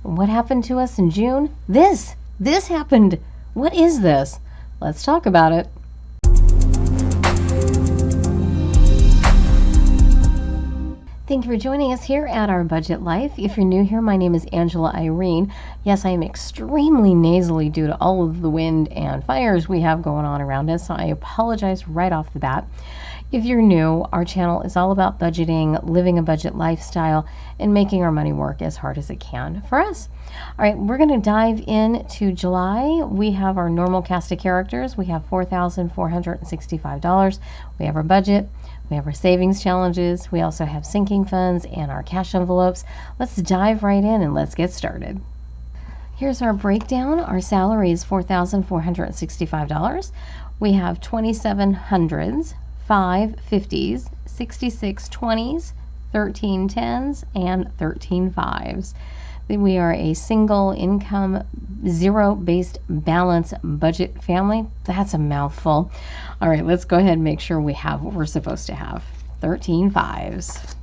What happened to us in June? This happened. What is this? Let's talk about it. Thank you for joining us here at Our Budget Life. If you're new here, my name is Angela Irene. Yes, I am extremely nasally due to all of the wind and fires we have going on around us, so I apologize right off the bat. If you're new, our channel is all about budgeting, living a budget lifestyle, and making our money work as hard as it can for us. All right, we're going to dive into July. We have our normal cast of characters. We have $4,465. We have our budget. We have our savings challenges. We also have sinking funds and our cash envelopes. Let's dive right in and let's get started. Here's our breakdown. Our salary is $4,465. We have 2700s, 5 50s, 66 20s, 13 10s, and 13 5s. We are a single income, zero-based balance budget family. That's a mouthful. All right, let's go ahead and make sure we have what we're supposed to have. 13 5s.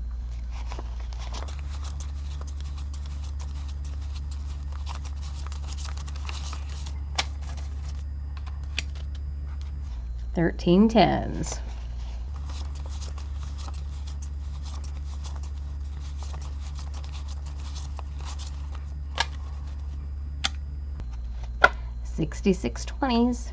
$13 10s. $66 20s.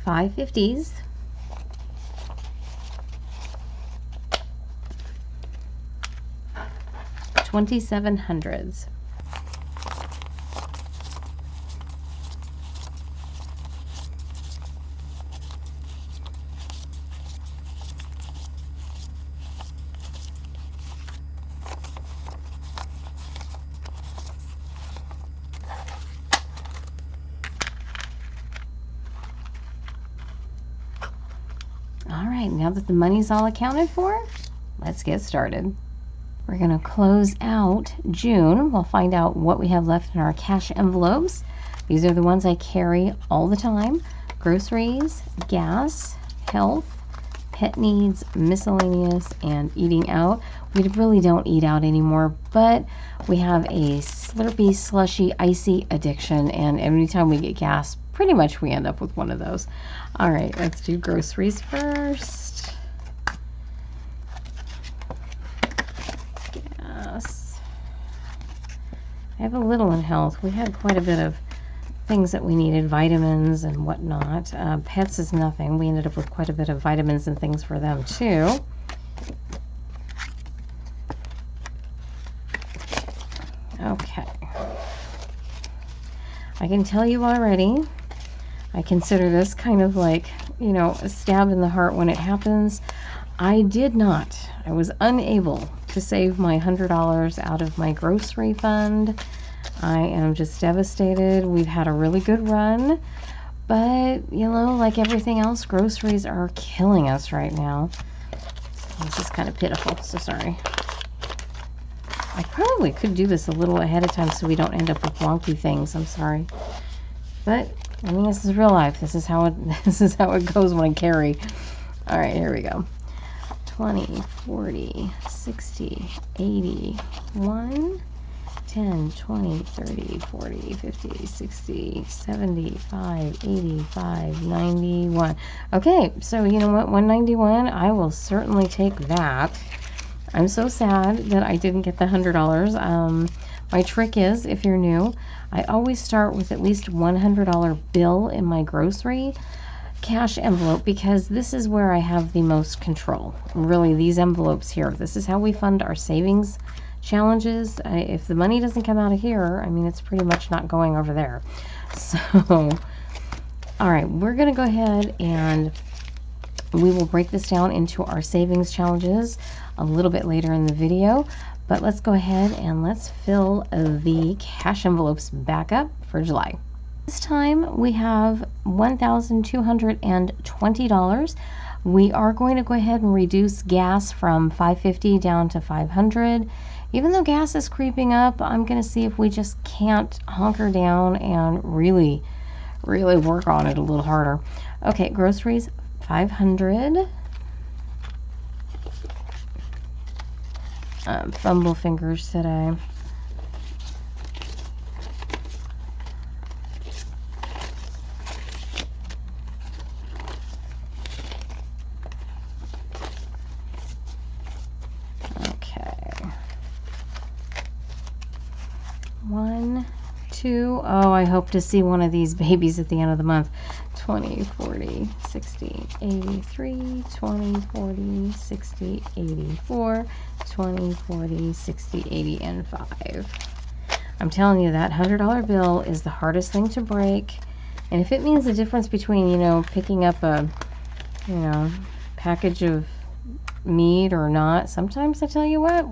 Five 50s. $2,700s. All right, now that the money's all accounted for, let's get started. We're going to close out June. We'll find out what we have left in our cash envelopes. These are the ones I carry all the time. Groceries, gas, health, pet needs, miscellaneous, and eating out. We really don't eat out anymore, but we have a Slurpee, slushy, icy addiction, and every time we get gas, pretty much we end up with one of those. All right, let's do groceries first. Gas. I have a little in health. We had quite a bit of things that we needed, vitamins and whatnot. Pets is nothing. We ended up with quite a bit of vitamins and things for them too. Okay. I can tell you already, I consider this kind of like, you know, a stab in the heart when it happens. I was unable to save my $100 out of my grocery fund. I am just devastated. We've had a really good run, but, you know, like everything else, groceries are killing us right now. This is kind of pitiful, so sorry. I probably could do this a little ahead of time so we don't end up with wonky things. I'm sorry. But, I mean, this is real life. This is how it goes when I carry. All right, here we go. 20, 40, 60, 80, 1, 10, 20, 30, 40, 50, 60, 75, 85, 91. Okay, so you know what? 191, I will certainly take that. I'm so sad that I didn't get the $100. My trick is, if you're new, I always start with at least $100 bill in my grocery. cash envelope because this is where I have the most control. Really, these envelopes here, this is how we fund our savings challenges. If the money doesn't come out of here, I mean, it's pretty much not going over there. So, all right, we're going to go ahead and we will break this down into our savings challenges a little bit later in the video. But let's go ahead and let's fill the cash envelopes back up for July. This time we have $1,220. We are going to go ahead and reduce gas from $5.50 down to $500. Even though gas is creeping up, I'm going to see if we just can't hunker down and really work on it a little harder. Okay, groceries, $500. Fumble fingers today. One, two, oh, I hope to see one of these babies at the end of the month. 20, 40, 60, 83, 20, 40, 60, 84, 20, 40, 60, 80, and 5. I'm telling you, that $100 bill is the hardest thing to break. And if it means the difference between, you know, picking up a, you know, package of meat or not, sometimes I tell you what,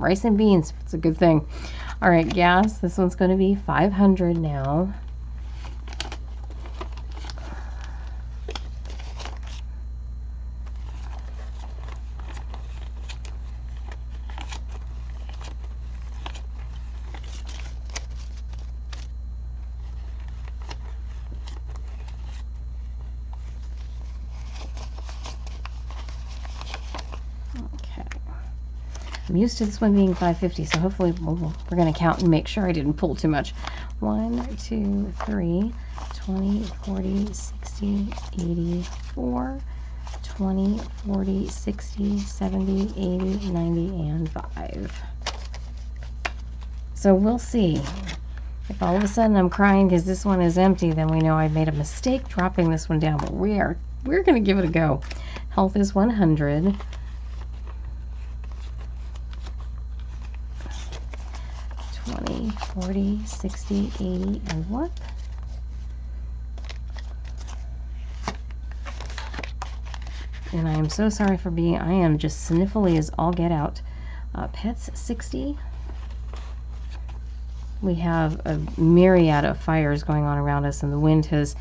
rice and beans, it's a good thing. All right, gas, this one's going to be $500 now. I'm used to this one being $5.50, so hopefully we're going to count and make sure I didn't pull too much. 1, 2, 3, 20, 40, 60, 84, 20, 40, 60, 70, 80, 90, and 5. So we'll see. If all of a sudden I'm crying because this one is empty, then we know I made a mistake dropping this one down, but we're going to give it a go. Health is 100. 20, 40, 60, 80, and what? And I am so sorry for being, I am just sniffly as all get out. Pets, 60. We have a myriad of fires going on around us, and the wind has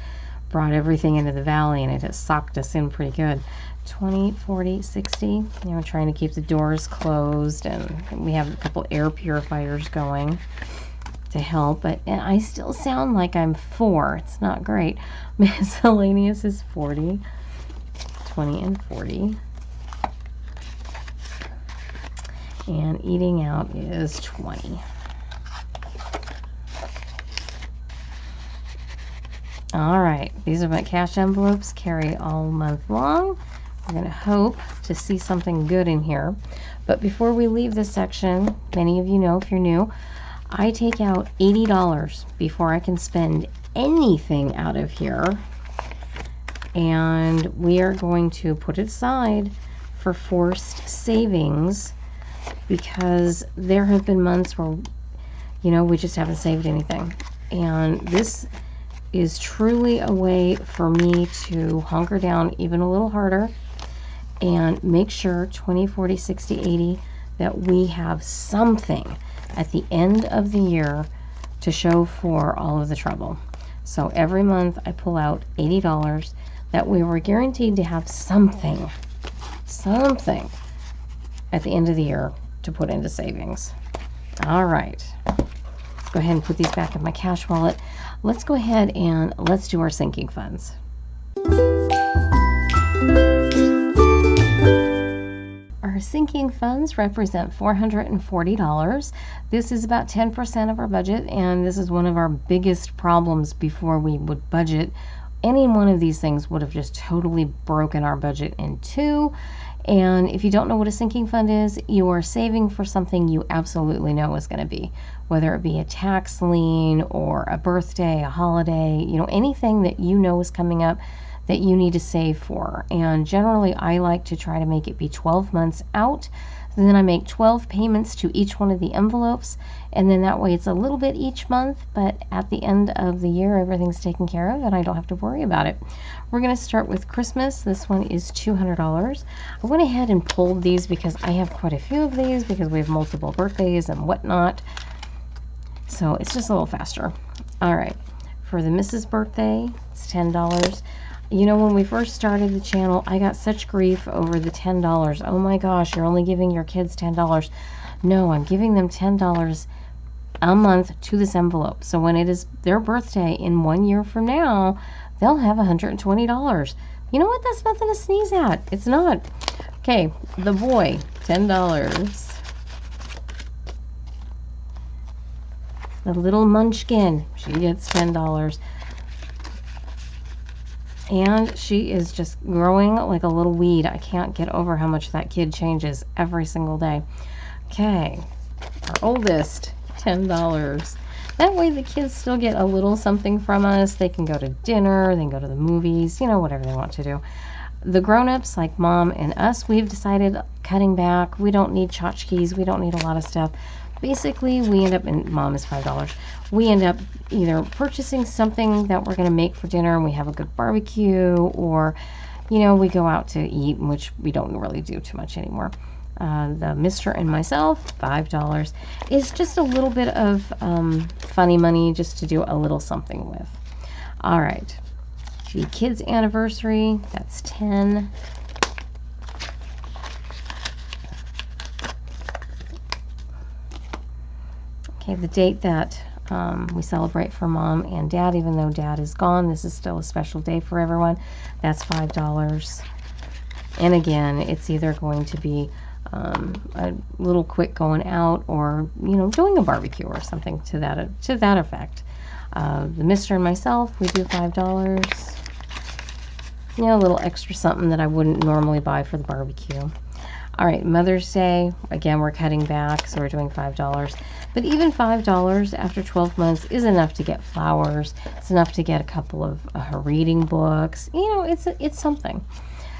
brought everything into the valley, and it has socked us in pretty good. 20, 40, 60. You know, trying to keep the doors closed, and we have a couple air purifiers going to help, but I still sound like I'm 4. It's not great. Miscellaneous is 40, 20, and 40. And eating out is 20. All right, these are my cash envelopes, carry all month long. I'm going to hope to see something good in here. But before we leave this section, many of you know if you're new, I take out $80 before I can spend anything out of here. And we are going to put it aside for forced savings because there have been months where, you know, we just haven't saved anything. And this is truly a way for me to hunker down even a little harder and make sure 20, 40, 60, 80 that we have something at the end of the year to show for all of the trouble. So every month I pull out $80 that we were guaranteed to have something at the end of the year to put into savings. All right, let's go ahead and put these back in my cash wallet. Let's go ahead and let's do our sinking funds. Our sinking funds represent $440. This is about 10% of our budget, and this is one of our biggest problems before we would budget. Any one of these things would have just totally broken our budget in two. And if you don't know what a sinking fund is, you are saving for something you absolutely know is going to be, whether it be a tax lien or a birthday, a holiday, you know, anything that you know is coming up that you need to save for. And generally, I like to try to make it be 12 months out. And then I make 12 payments to each one of the envelopes, and then that way it's a little bit each month, but at the end of the year everything's taken care of and I don't have to worry about it. We're going to start with Christmas. This one is $200. I went ahead and pulled these because I have quite a few of these because we have multiple birthdays and whatnot, so it's just a little faster. All right, for the Mrs. birthday, it's $10. You know, when we first started the channel, I got such grief over the $10. Oh my gosh, you're only giving your kids $10. No, I'm giving them $10 a month to this envelope. So when it is their birthday in 1 year from now, they'll have $120. You know what? That's nothing to sneeze at. It's not. Okay, the boy, $10. The little munchkin, she gets $10. And she is just growing like a little weed. I can't get over how much that kid changes every single day. Okay, our oldest, $10. That way the kids still get a little something from us. They can go to dinner, they can go to the movies, you know, whatever they want to do. The grown-ups, like mom and us, we've decided cutting back. We don't need tchotchkes. We don't need a lot of stuff. Basically, we end up, and mom is $5, we end up either purchasing something that we're going to make for dinner and we have a good barbecue, or, you know, we go out to eat, which we don't really do too much anymore. The Mr. and myself, $5, is just a little bit of funny money just to do a little something with. All right, the kids' anniversary, that's $10. Okay, the date that we celebrate for mom and dad, even though dad is gone, this is still a special day for everyone. That's $5. And again, it's either going to be a little quick going out, or, you know, doing a barbecue or something to that effect. The Mr. and myself, we do $5. You know, a little extra something that I wouldn't normally buy for the barbecue. All right, Mother's Day, again, we're cutting back, so we're doing $5. But even $5 after 12 months is enough to get flowers. It's enough to get a couple of her reading books. You know, it's something.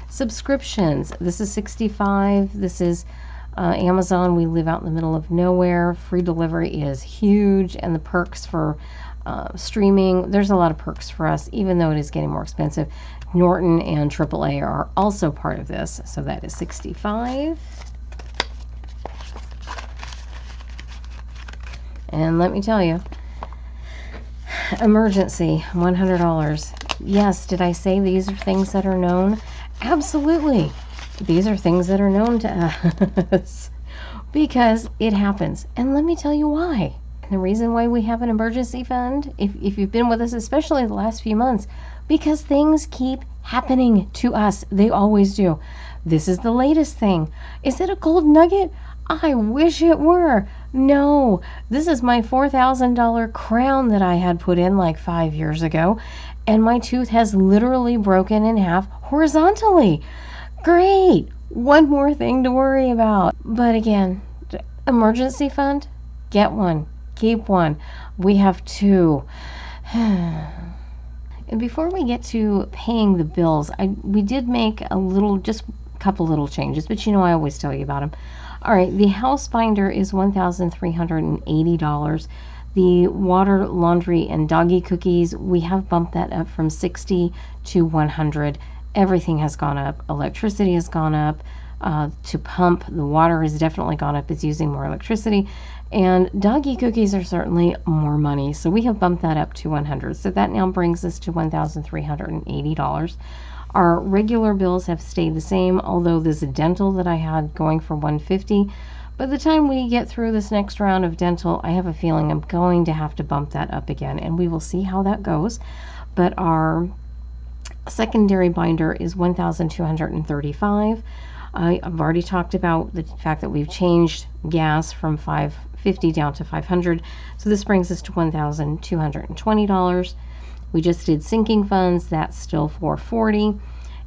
Subscriptions, this is $65. This is Amazon. We live out in the middle of nowhere. Free delivery is huge, and the perks for streaming, there's a lot of perks for us, even though it is getting more expensive. Norton and AAA are also part of this, so that is $65. And let me tell you, emergency, $100. Yes, did I say these are things that are known? Absolutely. These are things that are known to us because it happens. And let me tell you why. The reason why we have an emergency fund, if you've been with us, especially the last few months, because things keep happening to us. They always do. This is the latest thing. Is it a gold nugget? I wish it were. No, this is my $4,000 crown that I had put in like 5 years ago, and my tooth has literally broken in half horizontally. Great. One more thing to worry about. But again, emergency fund, get one. Keep one. We have two. And before we get to paying the bills, we did make just a couple little changes, but you know I always tell you about them. All right, the house binder is $1,380. The water, laundry, and doggy cookies, we have bumped that up from $60 to $100. Everything has gone up. Electricity has gone up. To pump, the water has definitely gone up. It's using more electricity. And doggy cookies are certainly more money. So we have bumped that up to $100. So that now brings us to $1,380. Our regular bills have stayed the same, although there's a dental that I had going for $150. By the time we get through this next round of dental, I have a feeling I'm going to have to bump that up again, and we will see how that goes. But our secondary binder is $1,235. I've already talked about the fact that we've changed gas from $5.50 down to $500, so this brings us to $1,220. We just did sinking funds, that's still $440,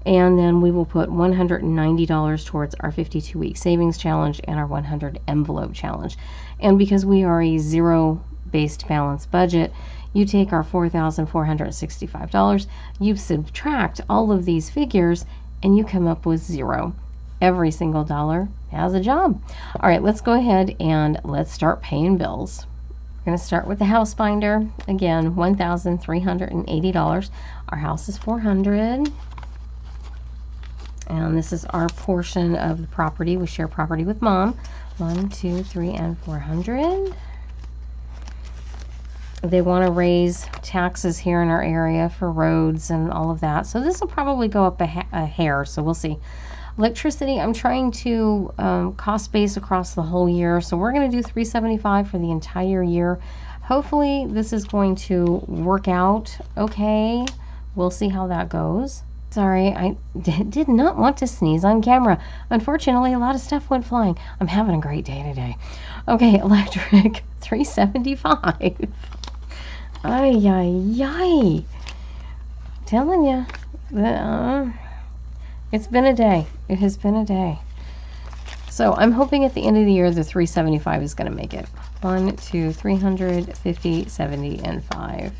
and then we will put $190 towards our 52-week savings challenge and our 100 envelope challenge. And because we are a zero-based balanced budget, You take our $4,465, you subtract all of these figures, and you come up with zero. Every single dollar has a job. All right, let's go ahead and let's start paying bills. We're going to start with the house binder. Again, $1,380. Our house is $400. And this is our portion of the property. We share property with Mom. 1, 2, 3, and $400. They want to raise taxes here in our area for roads and all of that. So this will probably go up a hair, so we'll see. Electricity, I'm trying to cost base across the whole year. So we're going to do $375 for the entire year. Hopefully this is going to work out okay. We'll see how that goes. Sorry, I did not want to sneeze on camera. Unfortunately, a lot of stuff went flying. I'm having a great day today. Okay, electric, $375. Ay, ay, ay. Telling you, it's been a day. It has been a day. So I'm hoping at the end of the year, the $375 is going to make it. 1, 2, 350, 70, and 5.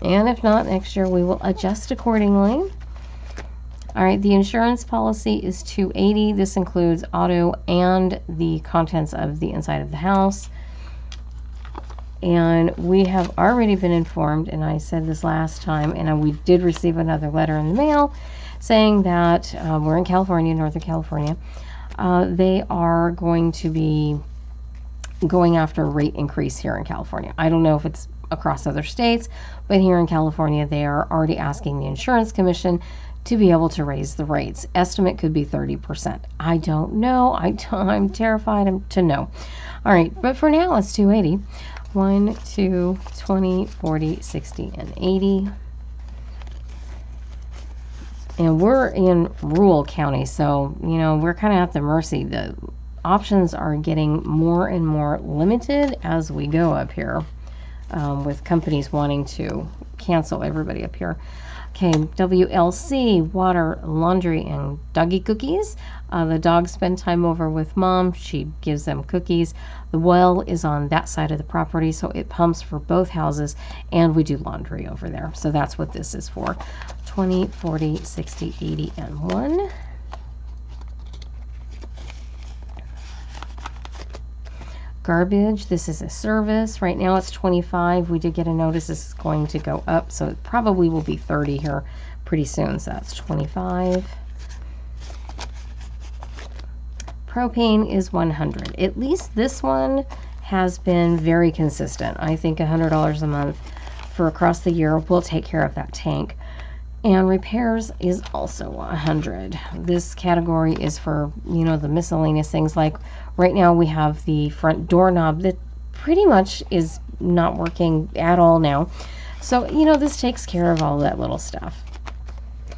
And if not, next year we will adjust accordingly. All right, the insurance policy is $280. This includes auto and the contents of the inside of the house. And we have already been informed, and I said this last time, and we did receive another letter in the mail saying that we're in California, Northern California. They are going to be going after a rate increase here in California. I don't know if it's across other states, but here in California, they are already asking the insurance commission to be able to raise the rates. Estimate could be 30%. I don't know. I'm terrified to know. All right, but for now, it's $280. 1, 2, 20, 40, 60, and 80. And we're in rural county, so, you know, we're kind of at the mercy. The options are getting more and more limited as we go up here, with companies wanting to cancel everybody up here. Okay, WLC, water, laundry, and doggy cookies. The dogs spend time over with Mom. She gives them cookies. The well is on that side of the property, so it pumps for both houses, and we do laundry over there. So that's what this is for. 20, 40, 60, 80, and 1. Garbage, this is a service. Right now it's $25. We did get a notice this is going to go up, so it probably will be $30 here pretty soon. So that's $25. Propane is $100. At least this one has been very consistent. I think $100 a month for across the year will take care of that tank. And repairs is also $100. This category is for, you know, the miscellaneous things. Like right now we have the front doorknob that pretty much is not working at all now. So, you know, this takes care of all that little stuff.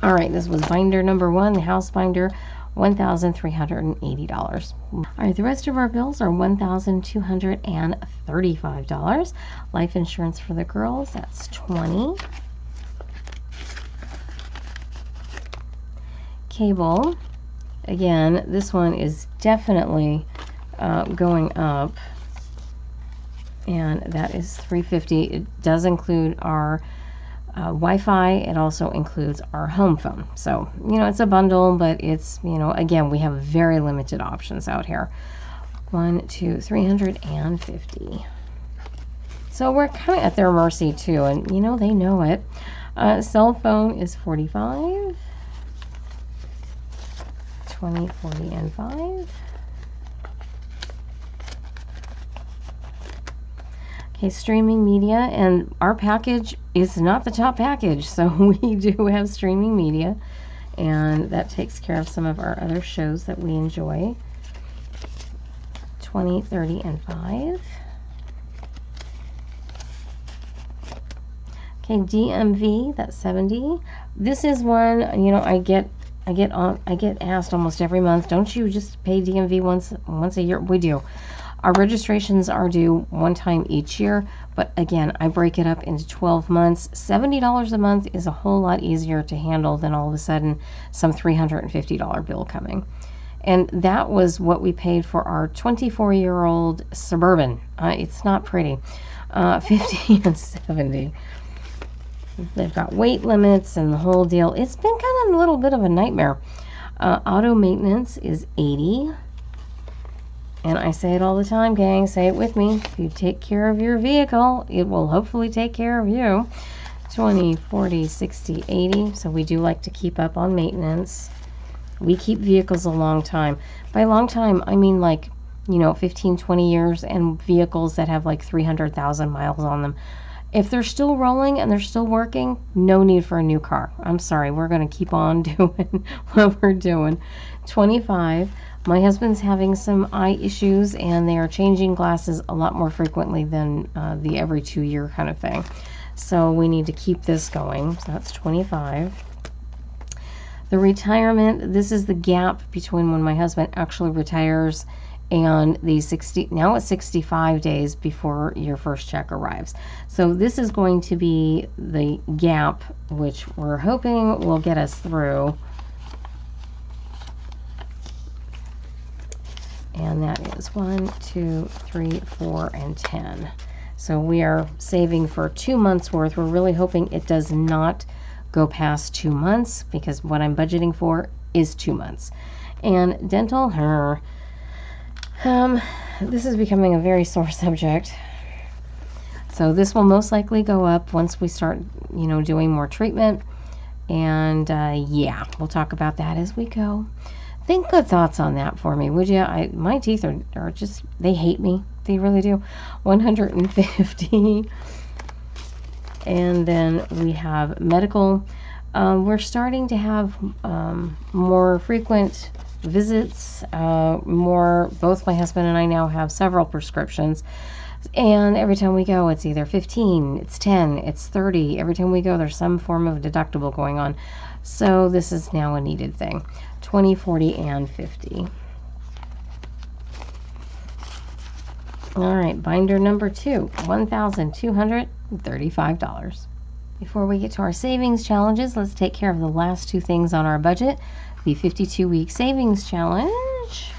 All right, this was binder number 1, the house binder, $1,380. All right, the rest of our bills are $1,235. Life insurance for the girls, that's $20. Cable, again, this one is definitely going up, and that is $350. It does include our Wi-Fi. It also includes our home phone. So, you know, it's a bundle, but it's, you know, again, we have very limited options out here. 1, 2, 350. So we're kind of at their mercy too, and you know, they know it. Cell phone is $45. 20, 40, and 5. Okay, streaming media, and our package is not the top package, so we do have streaming media, and that takes care of some of our other shows that we enjoy. 20, 30, and 5. Okay, DMV, that's 70. This is one, you know, I get asked almost every month, don't you just pay DMV once a year? We do. Our registrations are due one time each year, but again, I break it up into 12 months. $70 a month is a whole lot easier to handle than all of a sudden some $350 bill coming. And that was what we paid for our 24-year-old Suburban. It's not pretty. 50 and 70. They've got weight limits and the whole deal. It's been kind of a little bit of a nightmare. Auto maintenance is 80. And I say it all the time, gang. Say it with me. If you take care of your vehicle, it will hopefully take care of you. 20, 40, 60, 80. So we do like to keep up on maintenance. We keep vehicles a long time. By long time, I mean like, 15, 20 years, and vehicles that have like 300,000 miles on them. If they're still rolling and they're still working, no need for a new car. I'm sorry, we're going to keep on doing what we're doing. 25, my husband's having some eye issues and they are changing glasses a lot more frequently than the every 2-year kind of thing. So we need to keep this going. So that's 25. The retirement, this is the gap between when my husband actually retires and the 60, now it's 65 days before your first check arrives. So this is going to be the gap, which we're hoping will get us through. And that is 1, 2, 3, 4, and 10. So we are saving for 2 months worth. We're really hoping it does not go past 2 months, because what I'm budgeting for is 2 months. And dental, this is becoming a very sore subject. So this will most likely go up once we start, doing more treatment. And yeah, we'll talk about that as we go. Think good thoughts on that for me, would you? My teeth are just, they hate me. They really do. 150. And then we have medical. We're starting to have more frequent visits. Both my husband and I now have several prescriptions. And every time we go, it's either 15, it's 10, it's 30. Every time we go, there's some form of deductible going on. So this is now a needed thing. 20, 40, and 50. All right, binder number 2, $1,235. Before we get to our savings challenges, let's take care of the last 2 things on our budget. The 52-week savings challenge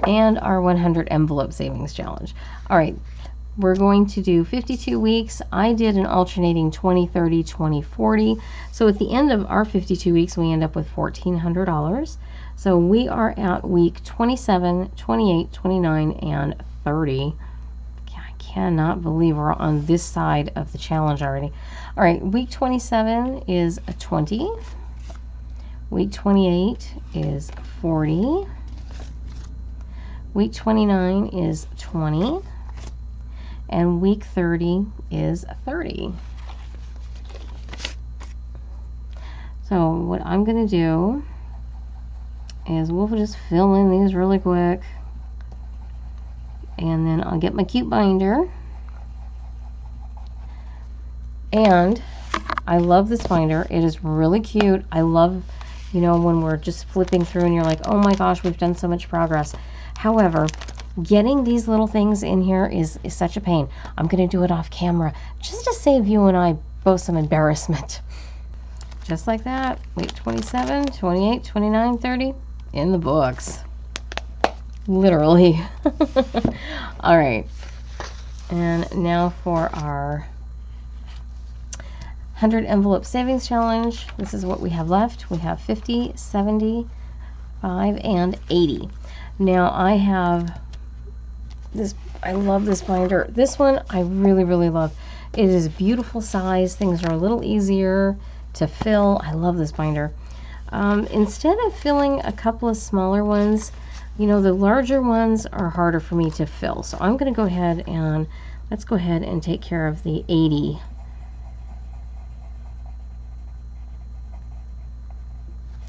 and our 100 envelope savings challenge. All right, we're going to do 52 weeks. I did an alternating 20, 30, 20, 40. So at the end of our 52 weeks, we end up with $1,400. So we are at week 27, 28, 29, and 30. I cannot believe we're on this side of the challenge already. All right, week 27 is a 20. Week 28 is 40. Week 29 is 20. And week 30 is 30. So what I'm going to do is we'll just fill in these really quick. And then I'll get my cute binder. And I love this binder. It is really cute. I love, when we're just flipping through and you're like, oh my gosh, we've done so much progress. However, getting these little things in here is such a pain. I'm going to do it off camera just to save you and I both some embarrassment. Just like that. Week 27, 28, 29, 30 in the books. Literally. All right. And now for our 100 envelope savings challenge. This is what we have left. We have 50, 75, and 80. Now I have this, I love this binder. This one I really, really love. It is a beautiful size. Things are a little easier to fill. I love this binder. Instead of filling a couple of smaller ones, the larger ones are harder for me to fill. So I'm going to go ahead and let's go ahead and take care of the 80.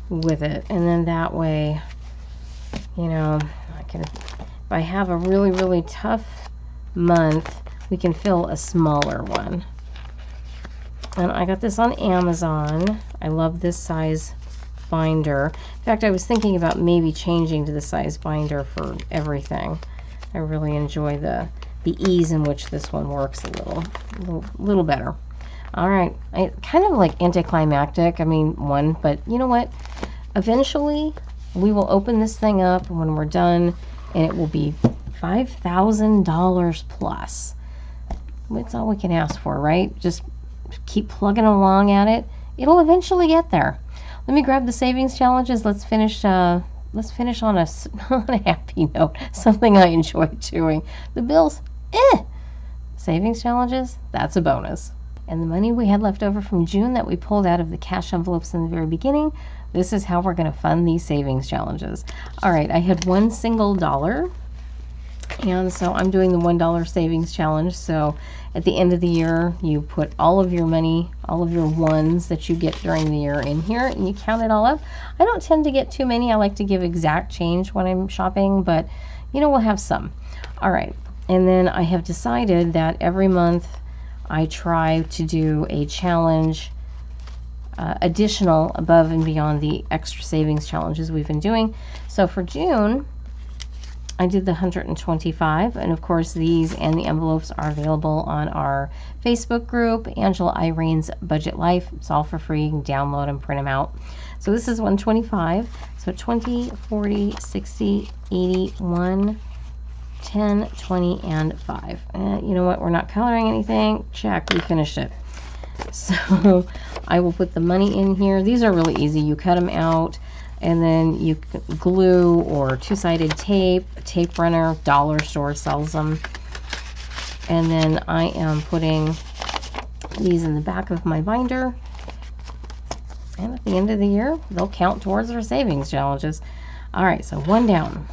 With it, and then that way, I can, if I have a really, really tough month, we can fill a smaller one. And I got this on Amazon. I love this size binder. In fact, I was thinking about maybe changing to the size binder for everything. I really enjoy the ease in which this one works a little better. All right, kind of like anticlimactic, but you know what? Eventually, we will open this thing up when we're done, and it will be $5,000 plus. It's all we can ask for, right? Just keep plugging along at it. It'll eventually get there. Let me grab the savings challenges. Let's finish on a happy note, something I enjoy doing. The bills, savings challenges, that's a bonus. And the money we had left over from June that we pulled out of the cash envelopes in the very beginning, this is how we're going to fund these savings challenges. All right, I had one single dollar, and so I'm doing the $1 savings challenge. So at the end of the year, you put all of your money, all of your ones that you get during the year in here, and you count it all up. I don't tend to get too many. I like to give exact change when I'm shopping, but we'll have some. All right, and then I have decided that every month I try to do a challenge additional above and beyond the extra savings challenges we've been doing. So for June, I did the 125, and of course these and the envelopes are available on our Facebook group, Angela Irene's Budget Life. It's all for free. You can download and print them out. So this is 125. So 20, 40, 60, 80, 1, 10, 20, and 5. You know what? We're not coloring anything. Check. We finished it. So I will put the money in here. These are really easy. You cut them out, and then you glue or two-sided tape, a tape runner, dollar store sells them. And then I am putting these in the back of my binder. And at the end of the year, they'll count towards our savings challenges. All right, so one down.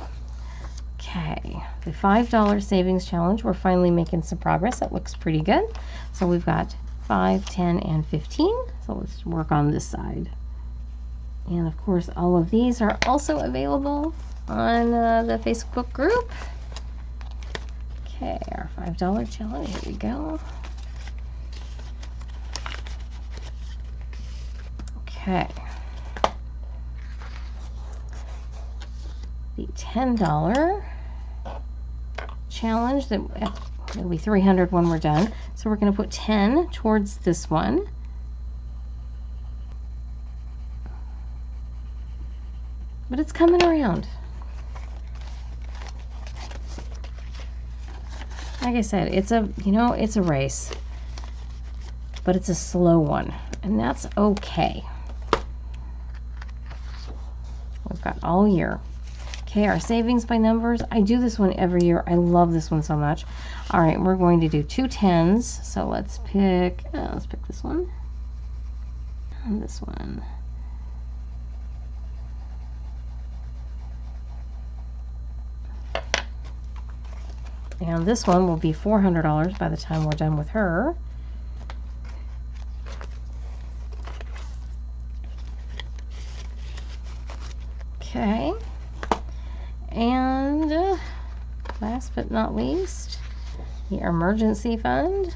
Okay, the $5 savings challenge, we're finally making some progress. That looks pretty good. So we've got 5, 10, and 15. So let's work on this side. And of course, all of these are also available on the Facebook group. Okay, our $5 challenge, here we go. Okay. The $10 challenge, it'll be 300 when we're done. So we're going to put 10 towards this one. But it's coming around. Like I said, it's a race, but it's a slow one, and that's okay. We've got all year. Okay, our savings by numbers. I do this one every year. I love this one so much. All right, we're going to do 2 10s. So let's pick this one and this one. And this one will be $400 by the time we're done with her. Okay. And last but not least, the emergency fund.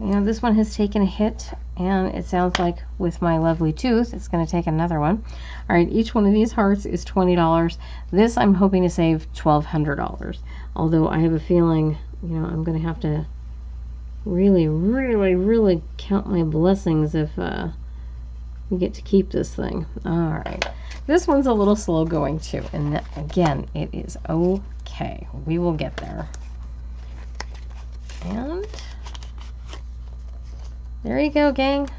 This one has taken a hit, and it sounds like with my lovely tooth, it's going to take another one. All right, each one of these hearts is $20. This I'm hoping to save $1,200. Although I have a feeling, I'm going to have to really, really, really count my blessings if we get to keep this thing. All right. This one's a little slow going too, and again, it is okay. We will get there. And there you go, gang.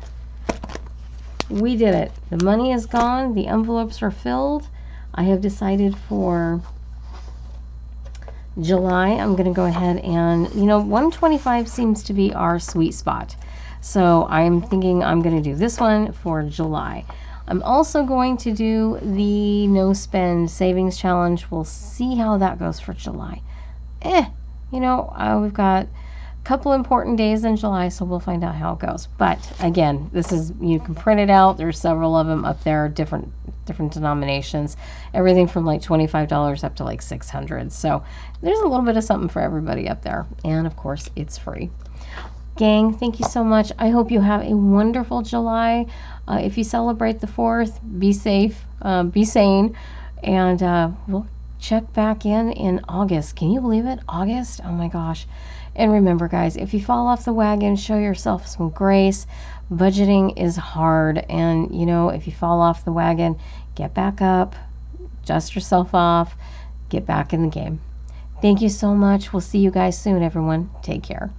We did it. The money is gone. The envelopes are filled. I have decided for July, I'm going to go ahead and, 125 seems to be our sweet spot. So I'm thinking I'm going to do this one for July. I'm also going to do the no spend savings challenge. We'll see how that goes for July. We've got a couple important days in July, so we'll find out how it goes. But again, this is, you can print it out. There's several of them up there, different denominations, everything from like $25 up to like $600. So there's a little bit of something for everybody up there. And of course, it's free. Gang, thank you so much. I hope you have a wonderful July. If you celebrate the 4th, be safe, be sane, and we'll check back in August. Can you believe it? August? Oh my gosh. And remember, guys, if you fall off the wagon, show yourself some grace. Budgeting is hard, and if you fall off the wagon, get back up, dust yourself off, get back in the game. Thank you so much. We'll see you guys soon, everyone. Take care.